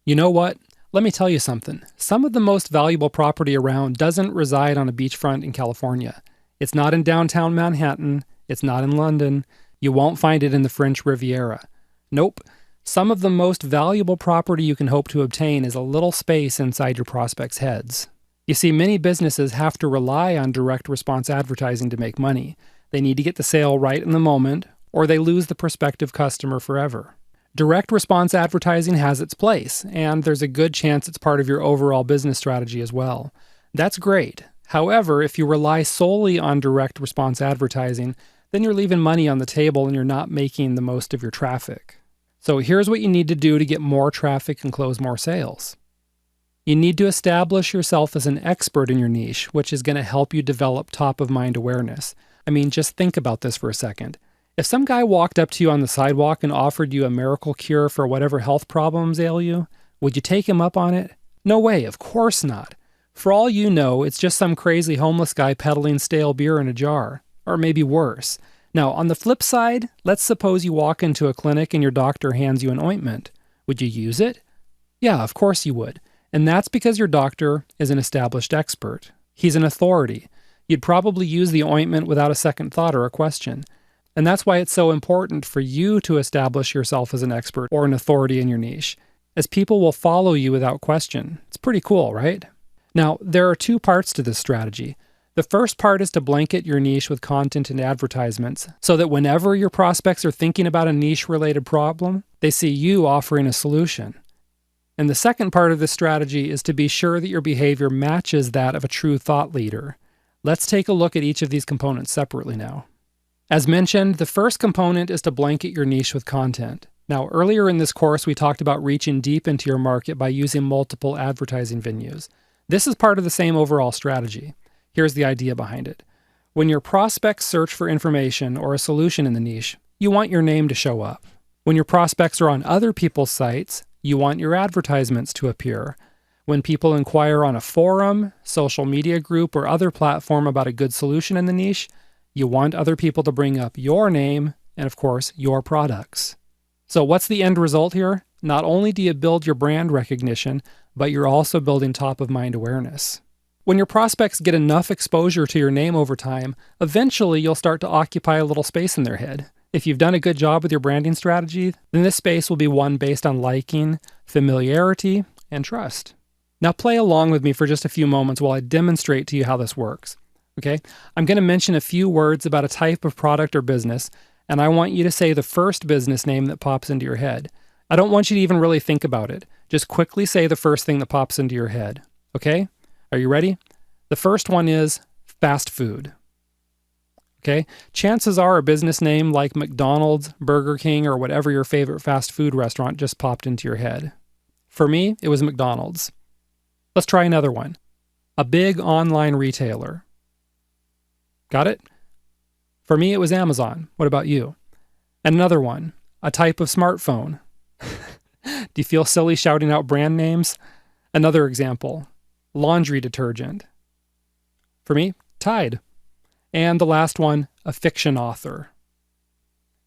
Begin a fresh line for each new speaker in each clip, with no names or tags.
You know what? Let me tell you something. Some of the most valuable property around doesn't reside on a beachfront in California. It's not in downtown Manhattan. It's not in London. You won't find it in the French Riviera. Nope. Some of the most valuable property you can hope to obtain is a little space inside your prospects' heads. You see, many businesses have to rely on direct response advertising to make money. They need to get the sale right in the moment, or they lose the prospective customer forever. Direct response advertising has its place, and there's a good chance it's part of your overall business strategy as well. That's great. However, if you rely solely on direct response advertising, then you're leaving money on the table and you're not making the most of your traffic. So here's what you need to do to get more traffic and close more sales. You need to establish yourself as an expert in your niche, which is going to help you develop top-of-mind awareness. I mean, just think about this for a second. If some guy walked up to you on the sidewalk and offered you a miracle cure for whatever health problems ail you, would you take him up on it? No way, of course not. For all you know, it's just some crazy homeless guy peddling stale beer in a jar. Or maybe worse. Now, on the flip side, let's suppose you walk into a clinic and your doctor hands you an ointment. Would you use it? Yeah, of course you would. And that's because your doctor is an established expert. He's an authority. You'd probably use the ointment without a second thought or a question. And that's why it's so important for you to establish yourself as an expert or an authority in your niche, as people will follow you without question. It's pretty cool, right? Now, there are two parts to this strategy. The first part is to blanket your niche with content and advertisements so that whenever your prospects are thinking about a niche-related problem, they see you offering a solution. And the second part of this strategy is to be sure that your behavior matches that of a true thought leader. Let's take a look at each of these components separately now. As mentioned, the first component is to blanket your niche with content. Now, earlier in this course, we talked about reaching deep into your market by using multiple advertising venues. This is part of the same overall strategy. Here's the idea behind it. When your prospects search for information or a solution in the niche, you want your name to show up. When your prospects are on other people's sites, you want your advertisements to appear. When people inquire on a forum, social media group, or other platform about a good solution in the niche, you want other people to bring up your name and, of course, your products. So what's the end result here? Not only do you build your brand recognition, but you're also building top-of-mind awareness. When your prospects get enough exposure to your name over time, eventually you'll start to occupy a little space in their head. If you've done a good job with your branding strategy, then this space will be one based on liking, familiarity, and trust. Now play along with me for just a few moments while I demonstrate to you how this works. Okay? I'm going to mention a few words about a type of product or business, and I want you to say the first business name that pops into your head. I don't want you to even really think about it. Just quickly say the first thing that pops into your head. Okay? Are you ready? The first one is fast food. Okay? Chances are a business name like McDonald's, Burger King, or whatever your favorite fast food restaurant just popped into your head. For me, it was McDonald's. Let's try another one. A big online retailer. Got it? For me, it was Amazon. What about you? And another one. A type of smartphone. Do you feel silly shouting out brand names? Another example. Laundry detergent. For me, Tide. And the last one, a fiction author.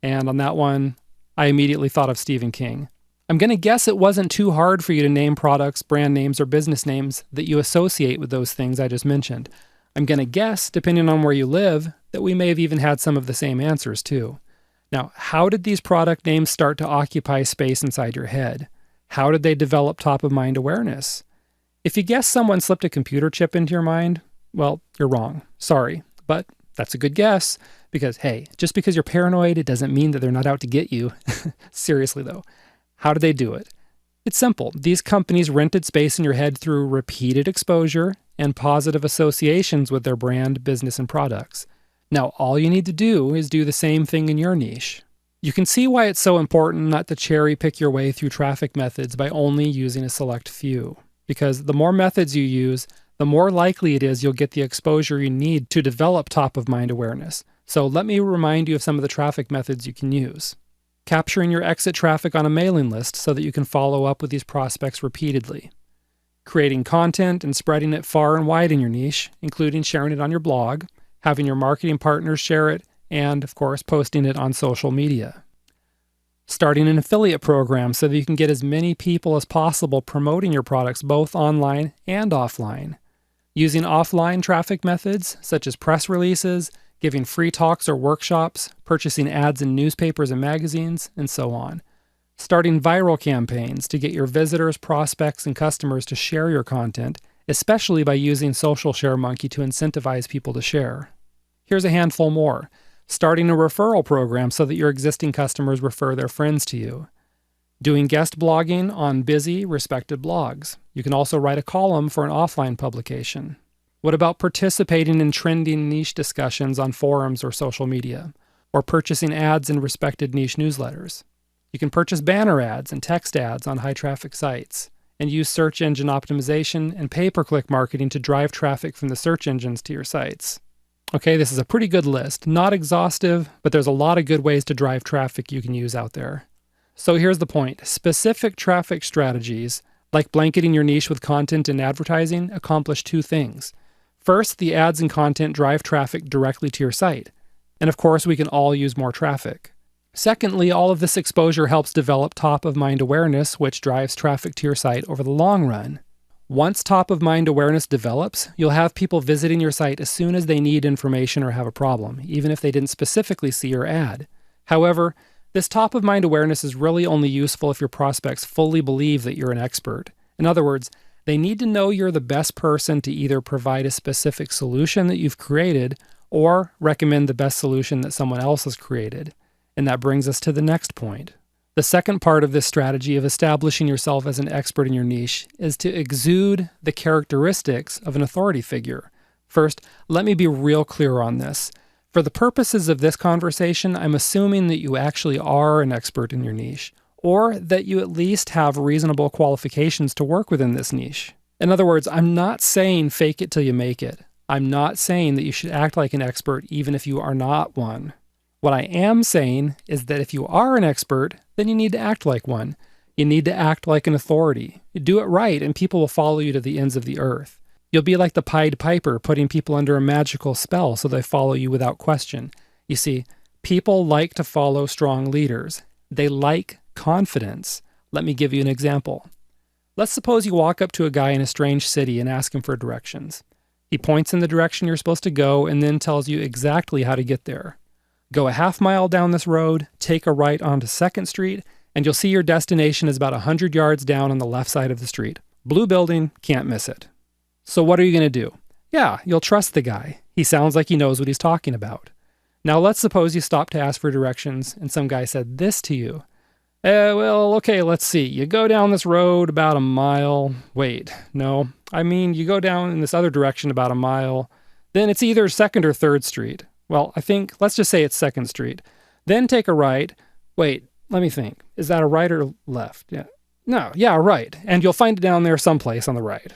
And on that one, I immediately thought of Stephen King. I'm going to guess it wasn't too hard for you to name products, brand names, or business names that you associate with those things I just mentioned. I'm going to guess, depending on where you live, that we may have even had some of the same answers too. Now, how did these product names start to occupy space inside your head? How did they develop top-of-mind awareness? If you guess someone slipped a computer chip into your mind, well, you're wrong. Sorry, but that's a good guess because, hey, just because you're paranoid, it doesn't mean that they're not out to get you. Seriously, though. How do they do it? It's simple. These companies rented space in your head through repeated exposure and positive associations with their brand, business, and products. Now, all you need to do is do the same thing in your niche. You can see why it's so important not to cherry pick your way through traffic methods by only using a select few. Because the more methods you use, the more likely it is you'll get the exposure you need to develop top-of-mind awareness. So let me remind you of some of the traffic methods you can use. Capturing your exit traffic on a mailing list so that you can follow up with these prospects repeatedly. Creating content and spreading it far and wide in your niche, including sharing it on your blog, having your marketing partners share it, and, of course, posting it on social media. Starting an affiliate program so that you can get as many people as possible promoting your products both online and offline. Using offline traffic methods such as press releases, giving free talks or workshops, purchasing ads in newspapers and magazines, and so on. Starting viral campaigns to get your visitors, prospects, and customers to share your content, especially by using Social Share Monkey to incentivize people to share. Here's a handful more. Starting a referral program so that your existing customers refer their friends to you. Doing guest blogging on busy, respected blogs. You can also write a column for an offline publication. What about participating in trending niche discussions on forums or social media? Or purchasing ads in respected niche newsletters? You can purchase banner ads and text ads on high-traffic sites, and use search engine optimization and pay-per-click marketing to drive traffic from the search engines to your sites. Okay, this is a pretty good list. Not exhaustive, but there's a lot of good ways to drive traffic you can use out there. So here's the point. Specific traffic strategies, like blanketing your niche with content and advertising, accomplish two things. First, the ads and content drive traffic directly to your site. And of course, we can all use more traffic. Secondly, all of this exposure helps develop top-of-mind awareness, which drives traffic to your site over the long run. Once top-of-mind awareness develops, you'll have people visiting your site as soon as they need information or have a problem, even if they didn't specifically see your ad. However, this top-of-mind awareness is really only useful if your prospects fully believe that you're an expert. In other words, they need to know you're the best person to either provide a specific solution that you've created or recommend the best solution that someone else has created. And that brings us to the next point. The second part of this strategy of establishing yourself as an expert in your niche is to exude the characteristics of an authority figure. First, let me be real clear on this. For the purposes of this conversation, I'm assuming that you actually are an expert in your niche, or that you at least have reasonable qualifications to work within this niche. In other words, I'm not saying fake it till you make it. I'm not saying that you should act like an expert even if you are not one. What I am saying is that if you are an expert, then you need to act like one. You need to act like an authority. You do it right, and people will follow you to the ends of the earth. You'll be like the Pied Piper, putting people under a magical spell so they follow you without question. You see, people like to follow strong leaders. They like confidence. Let me give you an example. Let's suppose you walk up to a guy in a strange city and ask him for directions. He points in the direction you're supposed to go and then tells you exactly how to get there. Go a half mile down this road, take a right onto 2nd Street, and you'll see your destination is about 100 yards down on the left side of the street. Blue building, can't miss it. So what are you going to do? Yeah, you'll trust the guy. He sounds like he knows what he's talking about. Now let's suppose you stop to ask for directions and some guy said this to you. Okay, let's see. You go down this road about a mile. Wait, no. You go down in this other direction about a mile. Then it's either 2nd or 3rd Street. Well, let's just say it's 2nd Street. Then take a right. Wait, let me think. Is that a right or left? Yeah. No, yeah, right. And you'll find it down there someplace on the right.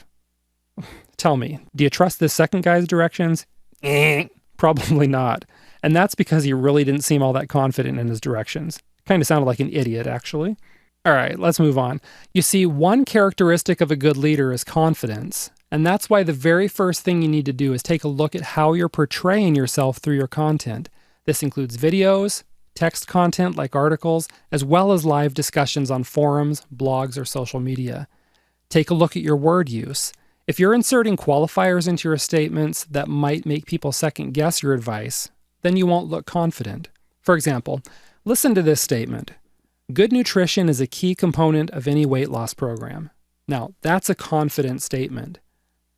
Tell me, do you trust this second guy's directions? Probably not. And that's because he really didn't seem all that confident in his directions. Kind of sounded like an idiot, actually. All right, let's move on. You see, one characteristic of a good leader is confidence. And that's why the very first thing you need to do is take a look at how you're portraying yourself through your content. This includes videos, text content like articles, as well as live discussions on forums, blogs, or social media. Take a look at your word use. If you're inserting qualifiers into your statements that might make people second guess your advice, then you won't look confident. For example, listen to this statement. Good nutrition is a key component of any weight loss program. Now, that's a confident statement.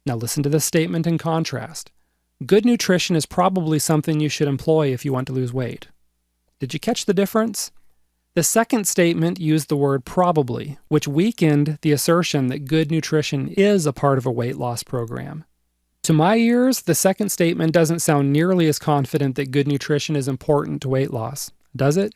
Now listen to this statement in contrast. Good nutrition is probably something you should employ if you want to lose weight. Did you catch the difference? The second statement used the word probably, which weakened the assertion that good nutrition is a part of a weight loss program. To my ears, the second statement doesn't sound nearly as confident that good nutrition is important to weight loss, does it?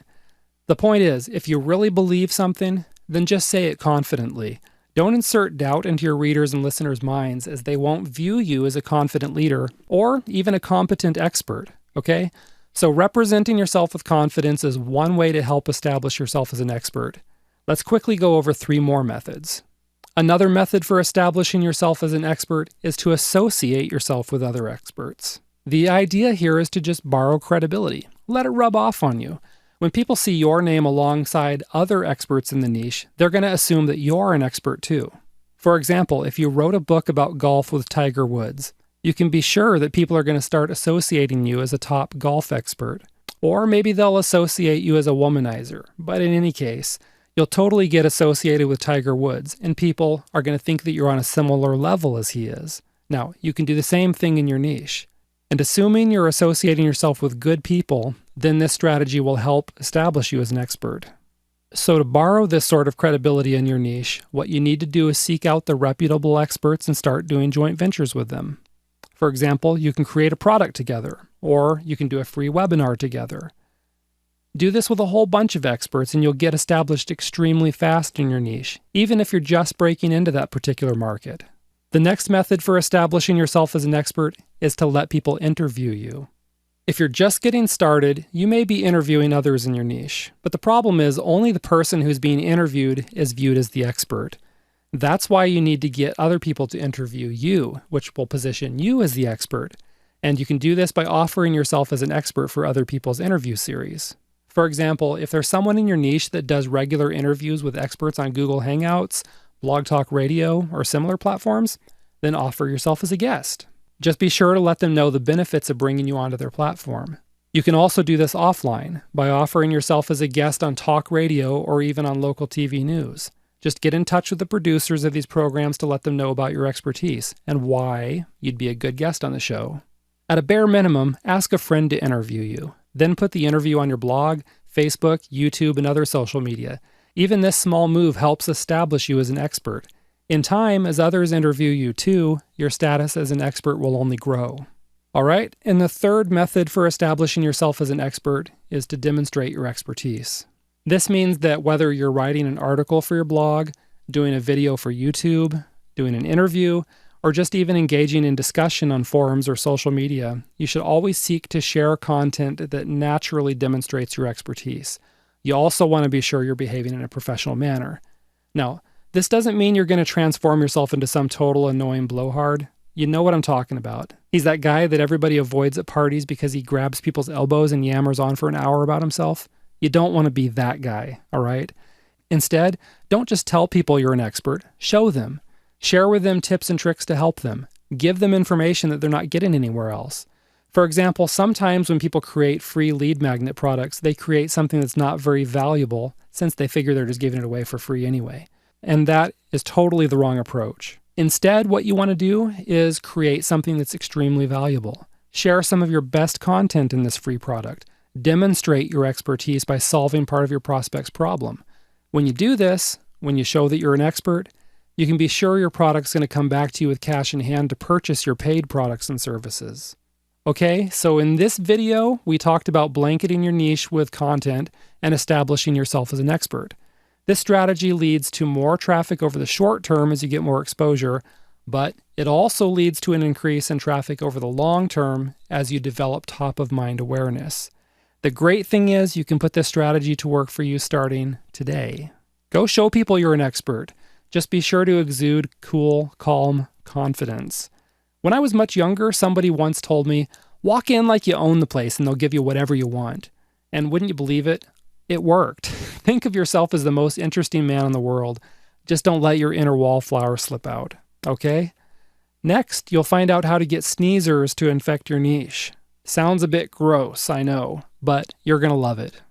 The point is, if you really believe something, then just say it confidently. Don't insert doubt into your readers' and listeners' minds, as they won't view you as a confident leader or even a competent expert, okay? So representing yourself with confidence is one way to help establish yourself as an expert. Let's quickly go over 3 more methods. Another method for establishing yourself as an expert is to associate yourself with other experts. The idea here is to just borrow credibility. Let it rub off on you. When people see your name alongside other experts in the niche, they're going to assume that you're an expert too. For example, if you wrote a book about golf with Tiger Woods, you can be sure that people are going to start associating you as a top golf expert. Or maybe they'll associate you as a womanizer. But in any case, you'll totally get associated with Tiger Woods, and people are going to think that you're on a similar level as he is. Now, you can do the same thing in your niche. And assuming you're associating yourself with good people, then this strategy will help establish you as an expert. So to borrow this sort of credibility in your niche, what you need to do is seek out the reputable experts and start doing joint ventures with them. For example, you can create a product together, or you can do a free webinar together. Do this with a whole bunch of experts and you'll get established extremely fast in your niche, even if you're just breaking into that particular market. The next method for establishing yourself as an expert is to let people interview you. If you're just getting started, you may be interviewing others in your niche, but the problem is only the person who's being interviewed is viewed as the expert. That's why you need to get other people to interview you, which will position you as the expert. And you can do this by offering yourself as an expert for other people's interview series. For example, if there's someone in your niche that does regular interviews with experts on Google Hangouts, Blog Talk Radio, or similar platforms, then offer yourself as a guest. Just be sure to let them know the benefits of bringing you onto their platform. You can also do this offline by offering yourself as a guest on talk radio or even on local TV news. Just get in touch with the producers of these programs to let them know about your expertise and why you'd be a good guest on the show. At a bare minimum, ask a friend to interview you. Then put the interview on your blog, Facebook, YouTube, and other social media. Even this small move helps establish you as an expert. In time, as others interview you too, your status as an expert will only grow. All right, and the third method for establishing yourself as an expert is to demonstrate your expertise. This means that whether you're writing an article for your blog, doing a video for YouTube, doing an interview, or just even engaging in discussion on forums or social media, you should always seek to share content that naturally demonstrates your expertise. You also want to be sure you're behaving in a professional manner. Now, this doesn't mean you're going to transform yourself into some total annoying blowhard. You know what I'm talking about. He's that guy that everybody avoids at parties because he grabs people's elbows and yammers on for an hour about himself. You don't want to be that guy, all right? Instead, don't just tell people you're an expert. Show them. Share with them tips and tricks to help them. Give them information that they're not getting anywhere else. For example, sometimes when people create free lead magnet products, they create something that's not very valuable since they figure they're just giving it away for free anyway. And that is totally the wrong approach. Instead, what you want to do is create something that's extremely valuable. Share some of your best content in this free product. Demonstrate your expertise by solving part of your prospect's problem. When you do this, when you show that you're an expert, you can be sure your product's going to come back to you with cash in hand to purchase your paid products and services. Okay, so in this video, we talked about blanketing your niche with content and establishing yourself as an expert. This strategy leads to more traffic over the short term as you get more exposure, but it also leads to an increase in traffic over the long term as you develop top-of-mind awareness. The great thing is you can put this strategy to work for you starting today. Go show people you're an expert. Just be sure to exude cool, calm confidence. When I was much younger, somebody once told me, walk in like you own the place and they'll give you whatever you want. And wouldn't you believe it? It worked. Think of yourself as the most interesting man in the world. Just don't let your inner wallflower slip out, okay? Next, you'll find out how to get sneezers to infect your niche. Sounds a bit gross, I know, but you're going to love it.